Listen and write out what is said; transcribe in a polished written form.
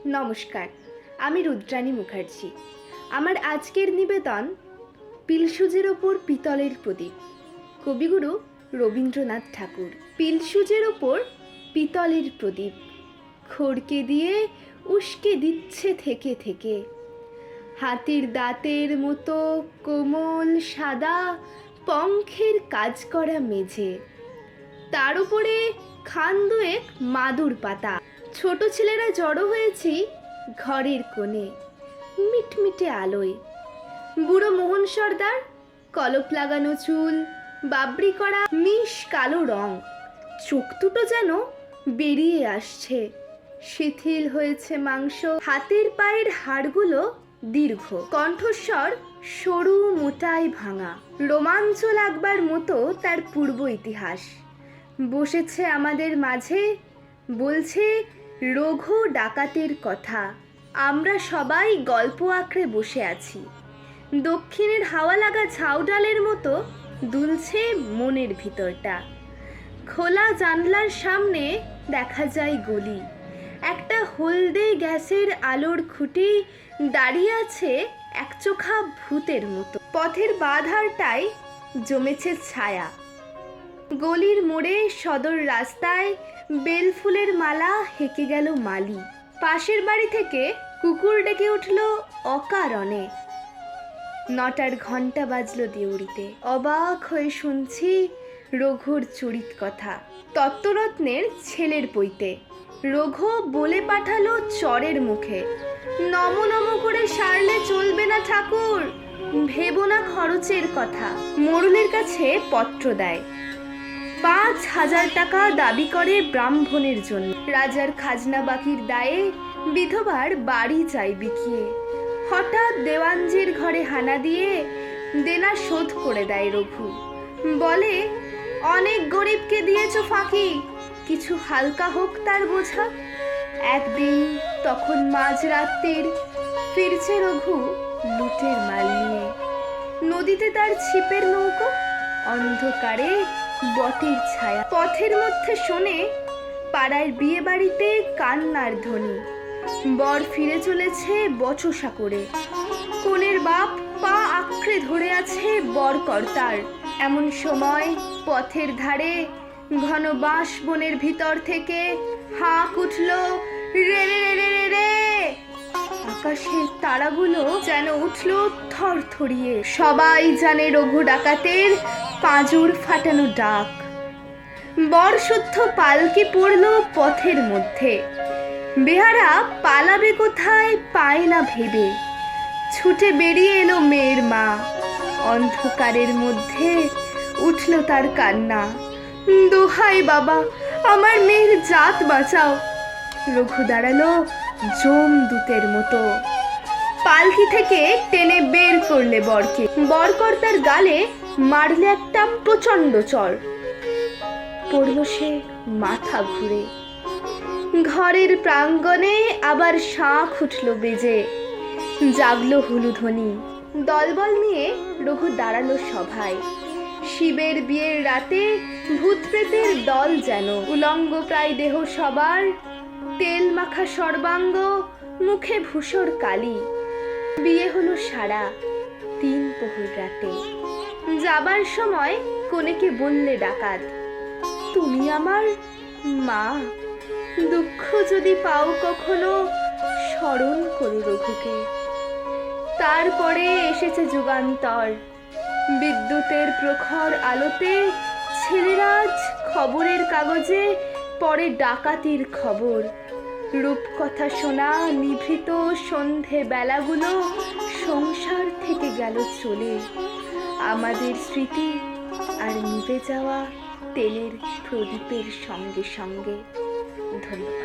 নমস্কার, আমি রুদ্রাণী মুখার্জি। আমার আজকের নিবেদন পিলসুজের ওপর পিতলের প্রদীপ, কবিগুরু রবীন্দ্রনাথ ঠাকুর। পিলসুজের ওপর পিতলের প্রদীপ খড়কে দিয়ে উস্কে দিচ্ছে থেকে থেকে, হাতির দাঁতের মতো কোমল সাদা পঙ্খের কাজ করা মেঝে, তার উপরে খান দুয়েক মাদুর পাতা। ছোট ছেলেরা জড়ো হয়েছি ঘরের কোণে মিটমিটে আলোয়। বুড়ো মোহন সর্দার, কলপ লাগানো চুল, বাবরি করা মিশ কালো রং, চোখ দুটো যেন বেরিয়ে আসছে। শিথিল হয়েছে মাংস, হাতের পায়ের হাড়গুলো দীর্ঘ, কণ্ঠস্বর সরু মোটাই ভাঙা। রোমাঞ্চ লাগবার মতো তার পূর্ব ইতিহাস। বসেছে আমাদের মাঝে, বলছে রঘু ডাকাতের কথা। আমরা সবাই গল্প আঁকড়ে বসে আছি। দক্ষিণের হাওয়া লাগা ঝাউডালের মতো দুলছে মনের ভিতরটা। খোলা জানলার সামনে দেখা যায় গলি। একটা হলদে গ্যাসের আলোর খুঁটি দাঁড়িয়ে আছে একচোখা ভূতের মতো। পথের বাঁধারটায় জমেছে ছায়া। গলির মোড়ে সদর রাস্তায় বেলফুলের মালা হেঁকে গেল মালি। পাশের বাড়ি থেকে কুকুর ডেকে উঠল অকারণে। 9টার ঘন্টা বাজলো দেউড়িতে। অবাক হয়ে শুনছি রঘুর চরিত কথা, তত্ত্বরত্নের ছেলের পৈতে। রঘু বলে পাঠালো চরের মুখে, নম নম করে সারলে চলবে না ঠাকুর, ভেবো না খরচের কথা। মোড়লের কাছে পত্র দেয়, 5,000 টাকা দাবি করে ব্রাহ্মণের জন্য। রাজার খাজনা বাকির দায়ে বিধবার বাড়ি চাই বিকিয়ে। হঠাৎ দেওয়ানজির ঘরে হানা দিয়ে দেনা শোধ করে দেয় রঘু। বলে, অনেক গরিবকে দিয়েছ ফাঁকি, কিছু হালকা হোক তার বোঝা। একদিন তখন মাঝরাত্রির ফিরছে রঘু লুটের মাল নিয়ে। নদীতে তার ছিপের নৌকো, অন্ধকারে বটের ছায়া। পথের মধ্যে শোনে পাড়ার বিয়ে বাড়িতে কান্নার ধ্বনি। বর ফিরে চলেছে বচসা করে। কনের বাপ পা আঁকড়ে ধরে আছে বর কর্তার। এমন সময় পথের ধারে ঘন বাঁশ বনের ভিতর থেকে হাঁক উঠল, রে রে রে রে রে। আকাশের তারাগুলো যেন উঠল থরথরিয়ে। সবাই জানে রঘু ডাকাতের পাঁজর ফাটানো ডাক। বর শুদ্ধ পালকি পড়ল পথের মধ্যে। বেহারা পালাবে কোথায় পায় না ভেবে, ছুটে বেরিয়ে এলো মেয়ের মা। অন্ধকারের মধ্যে উঠল তার কান্না, দোহাই বাবা, আমার মেয়ের জাত বাঁচাও। রঘু দাঁড়ালো যমদূতের মতো। পালকি থেকে টেনে বের করলে বরকে। বরকর্তার গালে মারলে একটা প্রচন্ড চড়। পড়ল সে মাথা ঘুরে। ঘরের প্রাঙ্গণে আবার শাঁখ উঠল বেজে, জাগলো হুলুধ্বনি। দলবল নিয়ে রঘু দাঁড়ালো সভায়। শিবের বিয়ের রাতে ভূত প্রেতের দল যেন। উলঙ্গ প্রায় দেহ সবার, তেল মাখা সর্বাঙ্গ, মুখে ভূষর কালি। বিয়ে হলো সারা 3 প্রহর রাতে। যাবার সময় কনেকে বললে ডাকাত, তুমি আমার মা, দুঃখ যদি পাও কখনো স্মরণ করো রঘুকে। তারপরে এসেছে যুগান্তর। বিদ্যুতের প্রখর আলোতে ছেলেরা খবরের কাগজে পড়ে ডাকাতির খবর। রূপকথা শোনা নিভৃত সন্ধে বেলাগুলো সংসার থেকে গেল চলে। আমাদের স্মৃতি আর নিভে যাওয়া তেলের প্রদীপের সঙ্গে সঙ্গে। ধন্যবাদ।